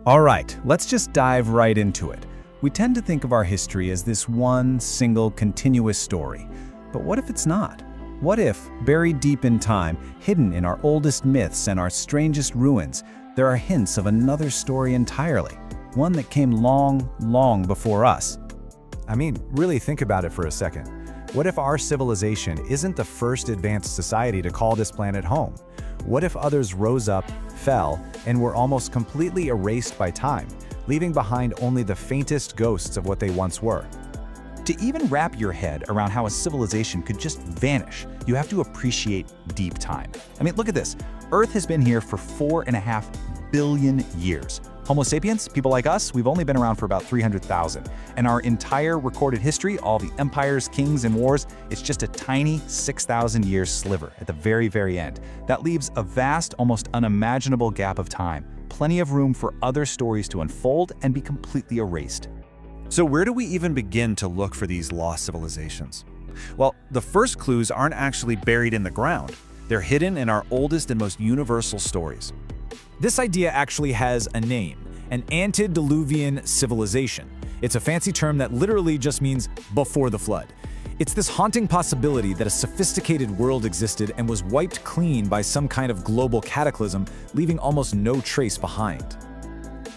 All right, let's just dive right into it. We tend to think of our history as this one single continuous story. But what if it's not? What if, buried deep in time, hidden in our oldest myths and our strangest ruins, there are hints of another story entirely? One that came long, long before us. I mean, really think about it for a second. What if our civilization isn't the first advanced society to call this planet home? What if others rose up, fell, and were almost completely erased by time, leaving behind only the faintest ghosts of what they once were? To even wrap your head around how a civilization could just vanish, you have to appreciate deep time. I mean, look at this. Earth has been here for 4.5 billion years. Homo sapiens, people like us, we've only been around for about 300,000. And our entire recorded history, all the empires, kings, and wars, it's just a tiny 6,000-year sliver at the very, very end. That leaves a vast, almost unimaginable gap of time. Plenty of room for other stories to unfold and be completely erased. So where do we even begin to look for these lost civilizations? Well, the first clues aren't actually buried in the ground. They're hidden in our oldest and most universal stories. This idea actually has a name, an antediluvian civilization. It's a fancy term that literally just means before the flood. It's this haunting possibility that a sophisticated world existed and was wiped clean by some kind of global cataclysm, leaving almost no trace behind.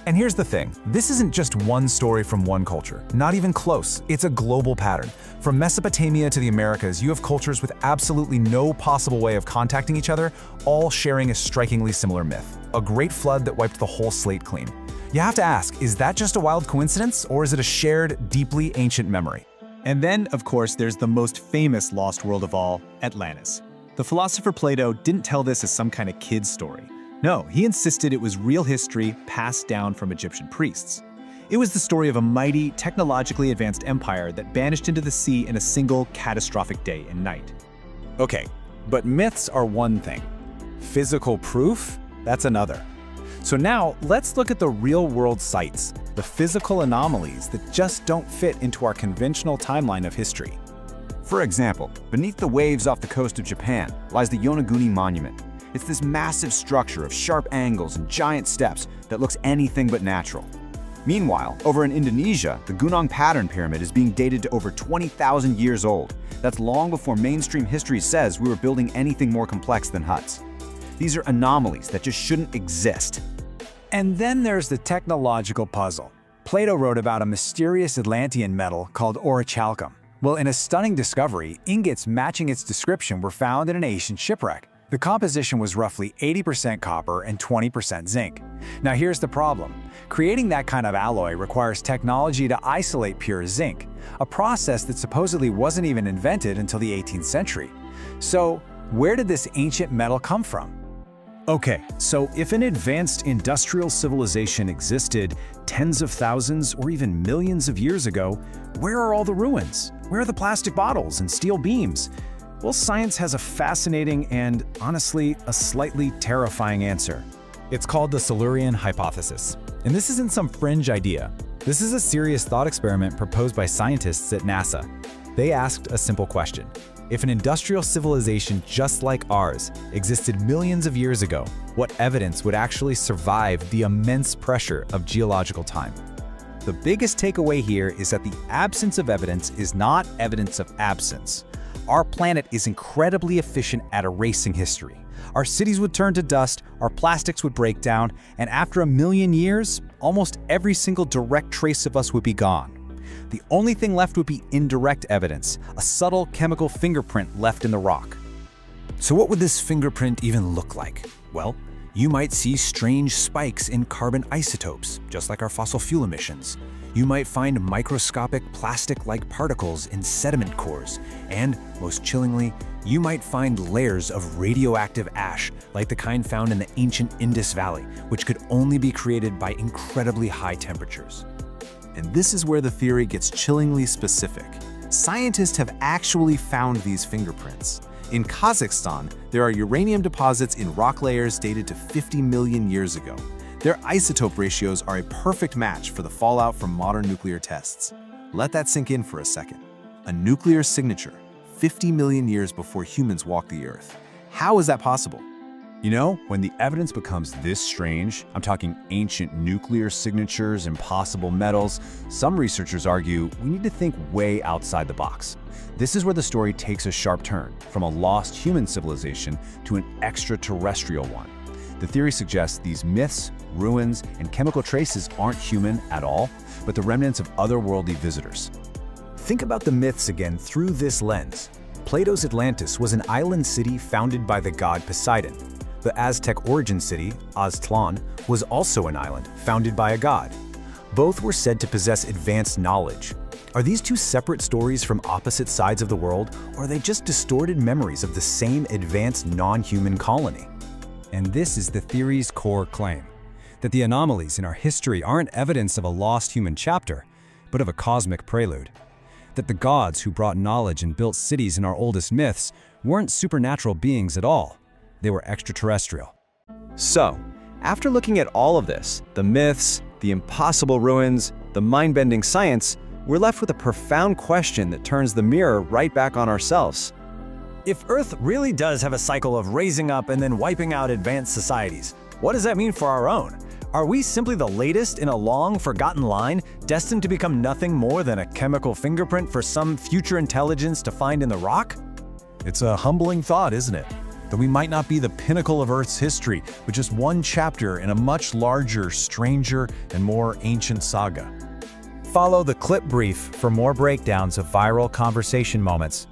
And here's the thing, this isn't just one story from one culture, not even close, it's a global pattern. From Mesopotamia to the Americas, you have cultures with absolutely no possible way of contacting each other, all sharing a strikingly similar myth, a great flood that wiped the whole slate clean. You have to ask, is that just a wild coincidence, or is it a shared, deeply ancient memory? And then, of course, there's the most famous lost world of all, Atlantis. The philosopher Plato didn't tell this as some kind of kid's story. No, he insisted it was real history passed down from Egyptian priests. It was the story of a mighty, technologically advanced empire that vanished into the sea in a single catastrophic day and night. Okay, but myths are one thing. Physical proof? That's another. So now, let's look at the real-world sites, the physical anomalies that just don't fit into our conventional timeline of history. For example, beneath the waves off the coast of Japan lies the Yonaguni Monument. It's this massive structure of sharp angles and giant steps that looks anything but natural. Meanwhile, over in Indonesia, the Gunung Pattern Pyramid is being dated to over 20,000 years old. That's long before mainstream history says we were building anything more complex than huts. These are anomalies that just shouldn't exist. And then there's the technological puzzle. Plato wrote about a mysterious Atlantean metal called orichalcum. Well, in a stunning discovery, ingots matching its description were found in an ancient shipwreck. The composition was roughly 80% copper and 20% zinc. Now here's the problem. Creating that kind of alloy requires technology to isolate pure zinc, a process that supposedly wasn't even invented until the 18th century. So, where did this ancient metal come from? Okay, so if an advanced industrial civilization existed tens of thousands or even millions of years ago, where are all the ruins? Where are the plastic bottles and steel beams? Well, science has a fascinating and, honestly, a slightly terrifying answer. It's called the Silurian hypothesis. And this isn't some fringe idea. This is a serious thought experiment proposed by scientists at NASA. They asked a simple question. If an industrial civilization just like ours existed millions of years ago, what evidence would actually survive the immense pressure of geological time? The biggest takeaway here is that the absence of evidence is not evidence of absence. Our planet is incredibly efficient at erasing history. Our cities would turn to dust, our plastics would break down, and after 1 million years, almost every single direct trace of us would be gone. The only thing left would be indirect evidence, a subtle chemical fingerprint left in the rock. So what would this fingerprint even look like? Well, you might see strange spikes in carbon isotopes, just like our fossil fuel emissions. You might find microscopic plastic-like particles in sediment cores, and, most chillingly, you might find layers of radioactive ash, like the kind found in the ancient Indus Valley, which could only be created by incredibly high temperatures. And this is where the theory gets chillingly specific. Scientists have actually found these fingerprints. In Kazakhstan, there are uranium deposits in rock layers dated to 50 million years ago. Their isotope ratios are a perfect match for the fallout from modern nuclear tests. Let that sink in for a second. A nuclear signature, 50 million years before humans walked the Earth. How is that possible? You know, when the evidence becomes this strange, I'm talking ancient nuclear signatures, impossible metals, some researchers argue we need to think way outside the box. This is where the story takes a sharp turn, from a lost human civilization to an extraterrestrial one. The theory suggests these myths, ruins, and chemical traces aren't human at all, but the remnants of otherworldly visitors. Think about the myths again through this lens. Plato's Atlantis was an island city founded by the god Poseidon. The Aztec origin city, Aztlan, was also an island founded by a god. Both were said to possess advanced knowledge. Are these two separate stories from opposite sides of the world, or are they just distorted memories of the same advanced non-human colony? And this is the theory's core claim, that the anomalies in our history aren't evidence of a lost human chapter, but of a cosmic prelude. That the gods who brought knowledge and built cities in our oldest myths weren't supernatural beings at all. They were extraterrestrial. So, after looking at all of this, the myths, the impossible ruins, the mind-bending science, we're left with a profound question that turns the mirror right back on ourselves. If Earth really does have a cycle of raising up and then wiping out advanced societies, what does that mean for our own? Are we simply the latest in a long forgotten line, destined to become nothing more than a chemical fingerprint for some future intelligence to find in the rock? It's a humbling thought, isn't it? That we might not be the pinnacle of Earth's history, but just one chapter in a much larger, stranger, and more ancient saga. Follow the clip brief for more breakdowns of viral conversation moments.